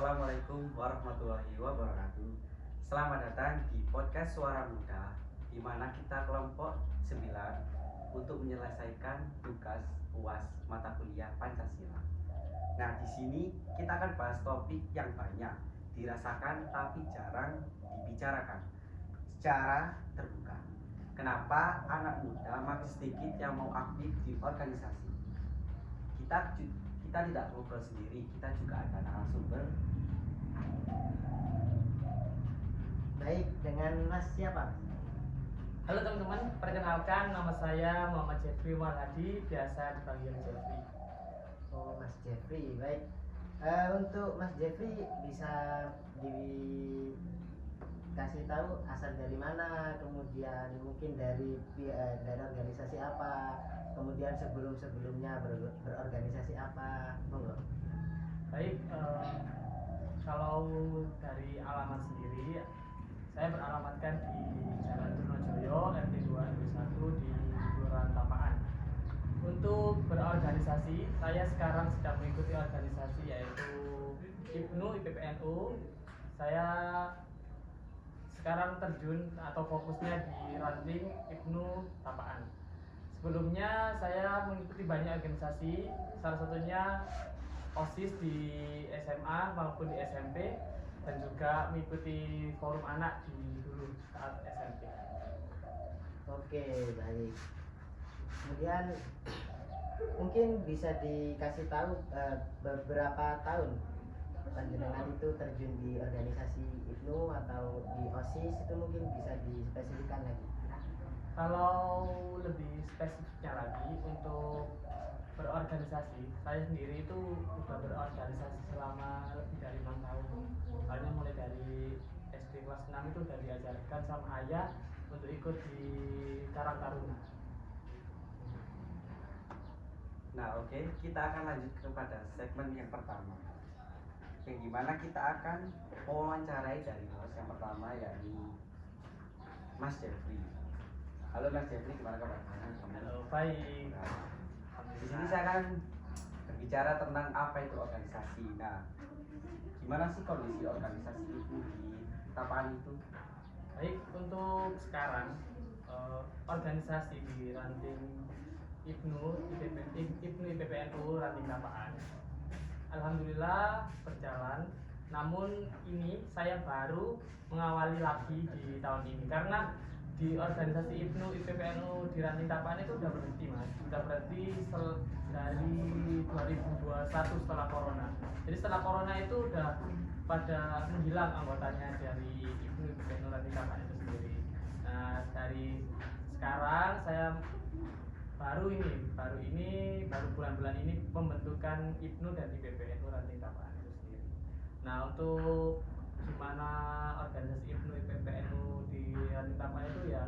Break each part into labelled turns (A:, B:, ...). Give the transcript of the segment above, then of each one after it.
A: Assalamualaikum warahmatullahi wabarakatuh. Selamat datang di podcast Suara Muda, di mana kita kelompok 9 untuk menyelesaikan tugas UAS mata kuliah Pancasila. Nah, di sini kita akan bahas topik yang banyak dirasakan tapi jarang dibicarakan secara terbuka. Kenapa anak muda makin sedikit yang mau aktif di organisasi? Kita kita tidak ngobrol sendiri, kita juga ada narasumber.
B: Baik, dengan Mas siapa?
C: Halo teman-teman, perkenalkan nama saya Muhammad Jeffrey Marhadi, biasa dipanggil Jeffrey.
B: Oh, Mas Jeffrey. Baik. Untuk Mas Jeffrey bisa dikasih tahu asal dari mana, kemudian mungkin dari organisasi apa, kemudian sebelumnya berorganisasi apa, monggo.
C: Baik, kalau dari alamat sendiri, saya beralamatkan di Jalan Trunojoyo, RT 2 RW 1 di Kelurahan Tapaan. Untuk berorganisasi, saya sekarang sedang mengikuti organisasi yaitu IPNU IPPNU. Saya sekarang terjun atau fokusnya di ranting IPNU Tapaan. Sebelumnya saya mengikuti banyak organisasi, salah satunya OSIS di SMA maupun di SMP, dan juga mengikuti forum anak di dulu saat SMP.
B: Oke, baik. Kemudian mungkin bisa dikasih tahu beberapa tahun panjenengan itu terjun di organisasi IPNU atau di OSIS, itu mungkin bisa dispesifikkan lagi.
C: Kalau lebih spesifiknya lagi untuk berorganisasi, saya sendiri itu sudah berorganisasi selama lebih dari 6 tahun. Soalnya mulai dari SD kelas 6 itu sudah diajarkan sama ayah untuk ikut di Karang Taruna.
A: Nah, oke, kita akan lanjut kepada segmen yang pertama, yang dimana kita akan mewawancarai dari host yang pertama, yakni Mas Jeffrey. Halo Mas Jeffrey, gimana kabarnya?
C: Halo, baik.
A: Nah, di sini saya akan berbicara tentang apa itu organisasi. Nah, gimana sih kondisi organisasi itu di Tapaan itu?
C: Baik, untuk sekarang organisasi di ranting IPNU IPPNU ranting Tapaan alhamdulillah berjalan. Namun ini saya baru mengawali lagi di tahun ini karena di organisasi IPNU IPPNU di ranting Tapaan itu udah berhenti, Mas. Udah berhenti dari 2021 setelah corona. Jadi setelah corona itu udah pada menghilang anggotanya dari IPNU IPPNU ranting Tapaan itu sendiri. Nah, dari sekarang saya baru bulan-bulan ini pembentukan IPNU dan IPPNU ranting Tapaan itu sendiri. Nah, untuk gimana organisasi IPNU IPPNU di ranting Tapaan itu ya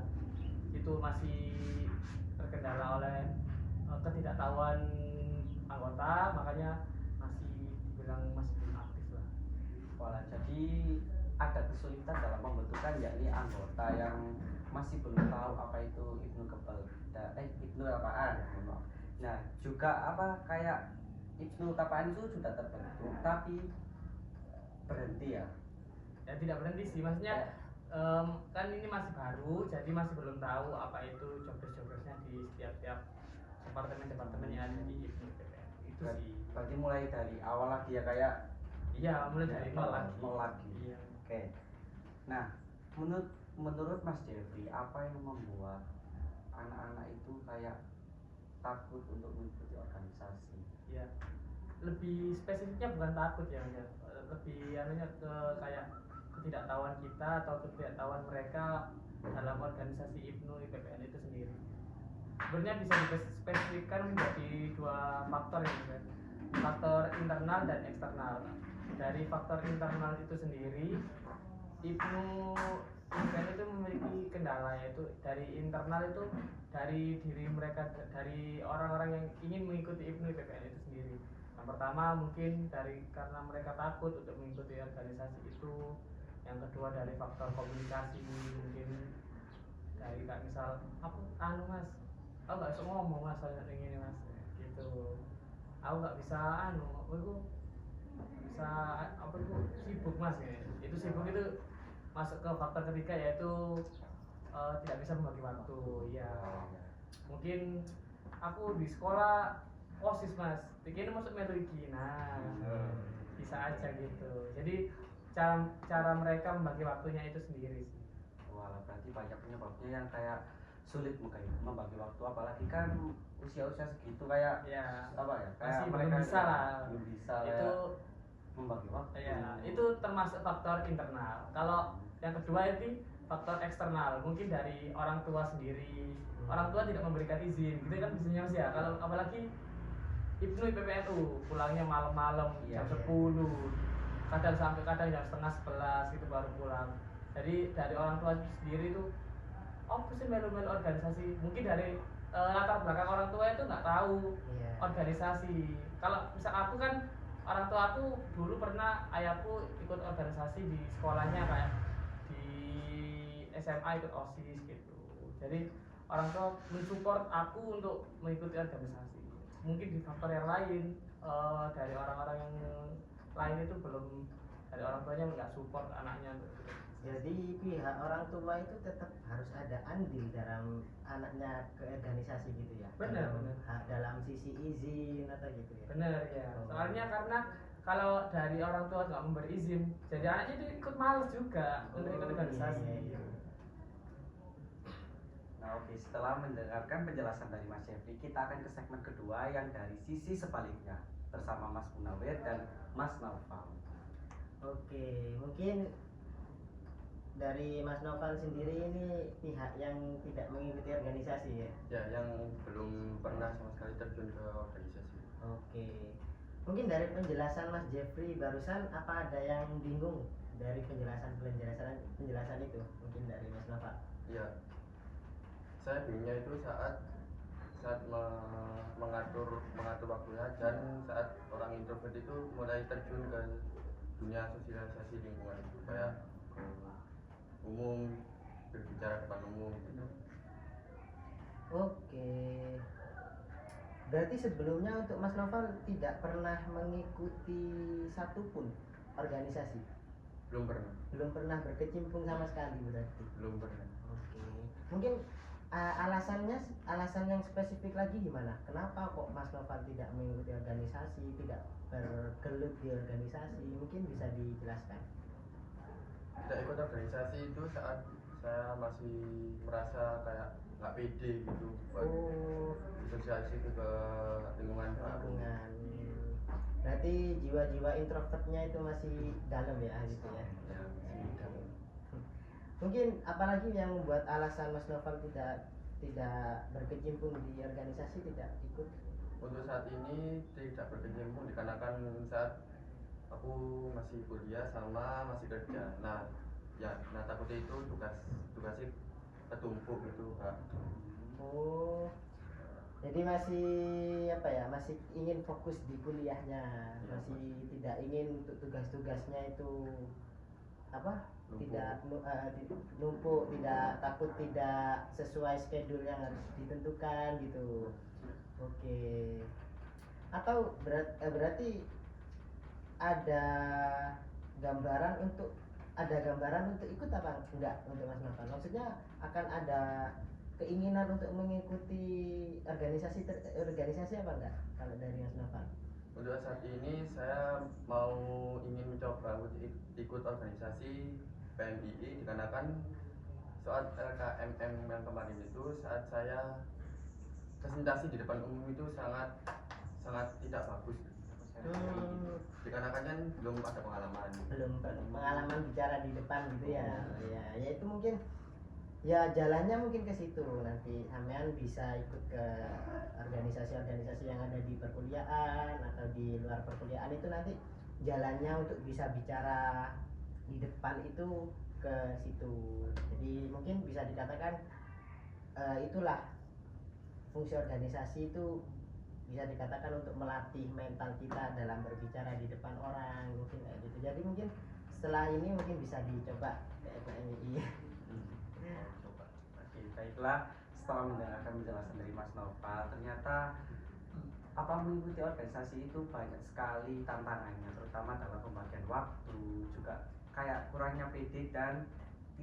C: itu masih terkendala oleh ketidaktahuan anggota, makanya masih dibilang masih belum aktif lah.
A: Wah, jadi ada kesulitan dalam pembentukan, yakni anggota yang masih belum tahu apa itu IPNU Tapaan. Nah, juga apa kayak IPNU Tapaan itu sudah terbentuk tapi berhenti ya?
C: Ya tidak berhenti sih, maksudnya kan ini masih baru, jadi masih belum tahu apa itu jobdesk-jobdesknya di setiap departemen yang ada di IPNU IPPNU itu sih.
A: Berarti mulai dari awal lagi ya, kayak
C: Iya, mulai dari nol lagi.
A: Iya. Oke. Nah, menurut Mas Jeffrey, apa yang membuat anak-anak itu kayak takut untuk mengikuti organisasi?
C: Ya, lebih spesifiknya bukan takut ya, lebih anunya ke kayak ketidaktahuan kita atau ketidaktahuan mereka dalam organisasi IPNU IPPN itu sendiri. Sebenarnya bisa dispesifikkan menjadi dua faktor ya, faktor internal dan eksternal. Dari faktor internal itu sendiri, IPNU IPPN itu memiliki kendala, yaitu dari internal itu dari diri mereka, dari orang-orang yang ingin mengikuti IPNU IPPN itu sendiri. Yang pertama mungkin dari karena mereka takut untuk mengikuti organisasi itu. Yang kedua dari faktor komunikasi, mungkin dari kayak misal aku mas, aku nggak bisa ngomong mas, saya ingin mas gitu, aku nggak bisa aku bisa apa itu sibuk mas ya. Itu sibuk itu masuk ke faktor ketiga yaitu tidak bisa membagi waktu ya. Mungkin aku di sekolah OSIS mas, pikirnya masuk melu iki. Nah, bisa aja gitu. Jadi cara cara mereka membagi waktunya itu sendiri sih.
A: Wah, berarti banyak penyebabnya yang kayak sulit membagi waktu, apalagi kan usia-usia segitu kayak
C: Ya,
A: apa ya? Kayak
C: masih belum
A: mereka
C: bisa lah.
A: belum bisa
C: Itu
A: kayak membagi waktu.
C: ya, itu termasuk faktor internal. Kalau yang kedua itu faktor eksternal, mungkin dari orang tua sendiri. Orang tua tidak memberikan izin, gitu kan biasanya mas ya. Kalau apalagi Ibnu IPPNU pulangnya malam-malam
A: Iya,
C: jam
A: iya.
C: 10, kadang sampai kadang jam setengah 11 gitu baru pulang. Jadi dari orang tua sendiri tuh, oh sih melu-melu organisasi. Mungkin dari latar belakang orang tua itu nggak tahu
B: Iya.
C: organisasi. Kalau misal aku kan orang tua aku dulu pernah ayahku ikut organisasi di sekolahnya kayak di SMA ikut OSIS gitu. Jadi orang tua mensupport aku untuk mengikuti organisasi. Mungkin di faktor yang lain dari orang-orang yang lain itu belum, dari orang tuanya nggak support anaknya untuk ikut.
B: Jadi pihak orang tua itu tetap harus ada andil dalam anaknya ke organisasi gitu ya.
C: Benar,
B: dalam,
C: benar.
B: dalam sisi izin atau gitu ya.
C: Bener ya.
B: Oh.
C: Soalnya karena kalau dari orang tua nggak memberi izin, jadi anaknya itu ikut males juga untuk ikut organisasi.
B: Iya, iya.
A: Nah, oke, setelah mendengarkan penjelasan dari Mas Jeffrey, kita akan ke segmen kedua yang dari sisi sebaliknya bersama Mas Munawir dan Mas Naufal.
B: Oke, mungkin dari Mas Noval sendiri ini pihak yang tidak mengikuti organisasi ya.
D: Ya, yang belum pernah sama sekali terjun ke organisasi.
B: Oke, mungkin dari penjelasan Mas Jeffrey barusan apa ada yang bingung dari penjelasan itu? Mungkin dari Mas Noval.
D: Ya, saya bingungnya itu saat mengatur waktunya dan saat orang introvert itu mulai terjun ke dunia sosialisasi lingkungan itu kayak umum, berbicara depan umum gitu.
B: Oke, berarti sebelumnya untuk Mas Noval tidak pernah mengikuti satupun organisasi,
D: Belum
B: pernah berkecimpung sama sekali berarti.
D: pernah
B: Oke, mungkin alasan yang spesifik lagi gimana? Kenapa kok Mas Noval tidak mengikuti organisasi, tidak bergelut di organisasi? Mungkin bisa dijelaskan.
D: Tidak ikut organisasi itu saat saya masih merasa kayak nggak pede gitu buat
B: Oh,
D: sosialisasi itu ke lingkungan baru.
B: lingkungan. Berarti jiwa-jiwa introvertnya itu masih dalam ya gitu ya.
D: Ya, tidak.
B: Mungkin apalagi yang membuat alasan Mas Noval tidak berkecimpung di organisasi, tidak ikut?
D: Untuk saat ini tidak berkecimpung dikarenakan saat aku masih kuliah sama masih kerja. Nah takutnya itu tugasnya ketumpuk gitu Kak.
B: Oh, jadi masih apa ya, masih ingin fokus di kuliahnya,
D: Ya,
B: masih tidak ingin untuk tugas-tugasnya itu apa,
D: Numpuk.
B: tidak numpuk, tidak, takut tidak sesuai schedule yang harus ditentukan gitu. Oke, atau berarti ada gambaran untuk ikut apa enggak untuk Mas Noval? Maksudnya akan ada keinginan untuk mengikuti organisasi apa enggak kalau dari Mas Noval?
D: Untuk saat ini saya ingin mencoba untuk ikut organisasi PMII dikarenakan saat LKMM yang kemarin itu saat saya presentasi di depan umum itu sangat tidak bagus. Dikarenakan kan belum ada pengalaman.
B: Belum pengalaman bicara di depan gitu ya. Ya itu mungkin ya jalannya mungkin ke situ, nanti sampean bisa ikut ke organisasi-organisasi yang ada di perkuliahan atau di luar perkuliahan, itu nanti jalannya untuk bisa bicara di depan itu ke situ. Jadi mungkin bisa dikatakan itulah fungsi organisasi itu, bisa dikatakan untuk melatih mental kita dalam berbicara di depan orang, mungkin kayak gitu. Jadi mungkin setelah ini mungkin bisa dicoba PMII.
A: Coba. Oke, baiklah. Setelah mendengarkan penjelasan dari Mas Noval, ternyata apa mengikuti organisasi itu banyak sekali tantangannya, terutama dalam pembagian waktu, juga kayak kurangnya PD dan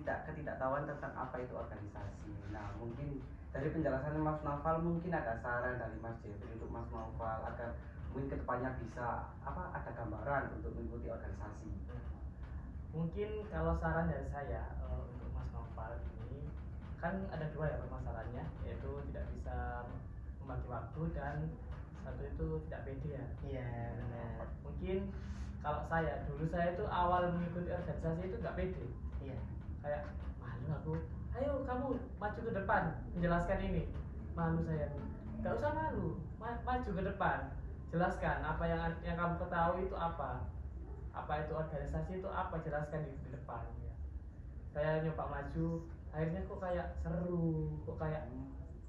A: ketidaktahuan tentang apa itu organisasi. Nah, mungkin dari penjelasan Mas Naufal mungkin ada saran dari Mas Jeffrey untuk Mas Naufal agar mungkin kedepannya bisa ada gambaran untuk mengikuti organisasi.
C: Mungkin kalau saran dari saya untuk Mas Noval ini kan ada dua ya permasalahannya, yaitu tidak bisa membagi waktu dan satu itu tidak pede ya.
B: Iya benar.
C: Mungkin kalau dulu saya itu awal mengikuti organisasi itu nggak pede,
B: Iya.
C: kayak malu aku, ayo kamu maju ke depan menjelaskan ini, malu saya, nggak usah malu, maju ke depan, jelaskan apa yang kamu ketahui itu apa itu organisasi itu apa, jelaskan di depan ya. Saya nyoba maju, akhirnya kok kayak seru, kok kayak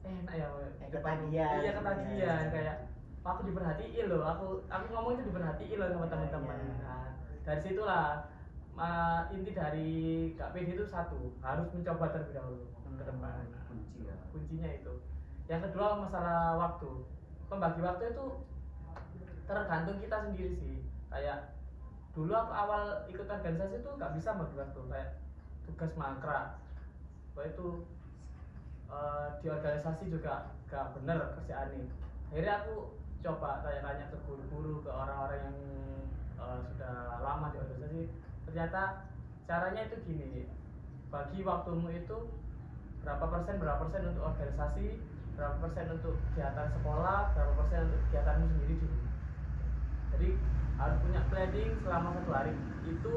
C: enak ya,
B: Ketagihan.
C: iya ketagihan, kayak aku diperhatiin loh, aku ngomong itu diperhatiin loh sama teman-teman. Nah, dari situlah inti dari Kak PD itu satu, harus mencoba terlebih dahulu ke depan. Nah,
A: Kunci ya.
C: kuncinya itu. Yang kedua masalah waktu, pembagi waktu itu tergantung kita sendiri sih. Kayak dulu aku awal ikut organisasi itu nggak bisa bagi waktu, kayak tugas mangkrak, itu di organisasi juga gak bener kerjaannya. Akhirnya aku coba tanya-tanya ke guru-guru, ke orang-orang yang sudah lama di organisasi. Ternyata caranya itu gini, bagi waktumu itu berapa persen untuk organisasi, berapa persen untuk kegiatan sekolah, berapa persen untuk kegiatanmu sendiri di rumah. Jadi harus punya planning selama 1 hari itu,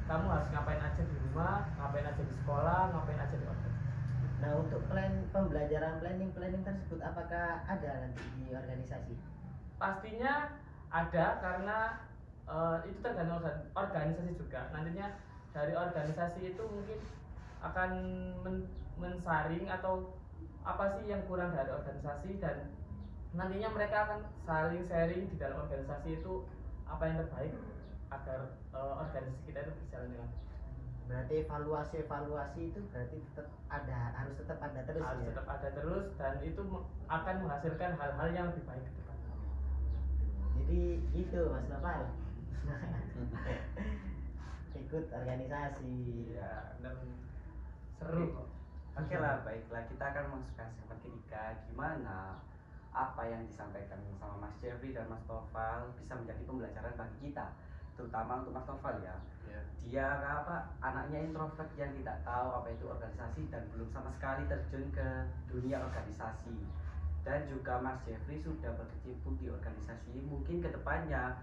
C: kamu harus ngapain aja di rumah, ngapain aja di sekolah, ngapain aja di organisasi.
B: Nah untuk pembelajaran planning tersebut apakah ada nanti di organisasi?
C: Pastinya ada, karena itu tergantung organisasi juga. Nantinya dari organisasi itu mungkin akan mensaring atau apa sih yang kurang dari organisasi, dan nantinya mereka akan saling sharing di dalam organisasi itu apa yang terbaik agar organisasi kita itu berjalan dengan baik.
B: Berarti evaluasi itu berarti harus tetap ada terus
C: Harus
B: ya?
C: tetap ada terus, dan itu akan menghasilkan hal-hal yang lebih baik ke depan.
B: Jadi itu Mas Noval. Ikut organisasi.
C: Ya, dan seru kok.
A: Oke lah, baiklah, kita akan masuk ke segmen ketiga, gimana apa yang disampaikan sama Mas Jeffrey dan Mas Noval bisa menjadi pembelajaran bagi kita, terutama untuk Mas Noval ya. Dia anaknya introvert yang tidak tahu apa itu organisasi dan belum sama sekali terjun ke dunia organisasi. Dan juga Mas Jeffrey sudah berkecimpung di organisasi. Mungkin kedepannya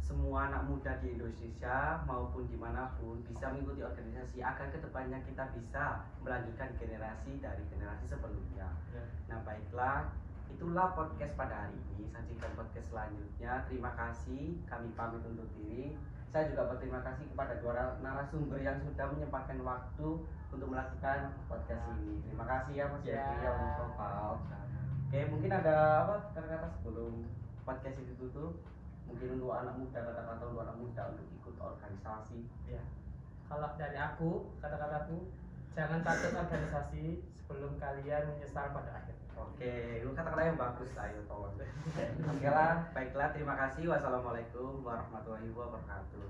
A: semua anak muda di Indonesia maupun dimanapun bisa mengikuti organisasi agar kedepannya kita bisa melanjutkan generasi dari generasi sebelumnya. Nah baiklah, itulah podcast pada hari ini. Saksikan podcast selanjutnya. Terima kasih, kami pamit undur diri. Saya juga berterima kasih kepada dua narasumber yang sudah menyempatkan waktu untuk melakukan podcast ini. Terima kasih ya Mas Jeffrey, ya Mas Noval. Oke, mungkin ada kata-kata sebelum podcast itu tutup? Mungkin untuk anak muda, kata-kata untuk anak muda untuk ikut organisasi.
C: Ya, kalau dari aku, kata-kataku, jangan takut organisasi sebelum kalian menyesal pada akhirnya.
A: Oke, itu kata-kata yang bagus, ayo tolong. Oke lah, baiklah, terima kasih. Wassalamualaikum warahmatullahi wabarakatuh.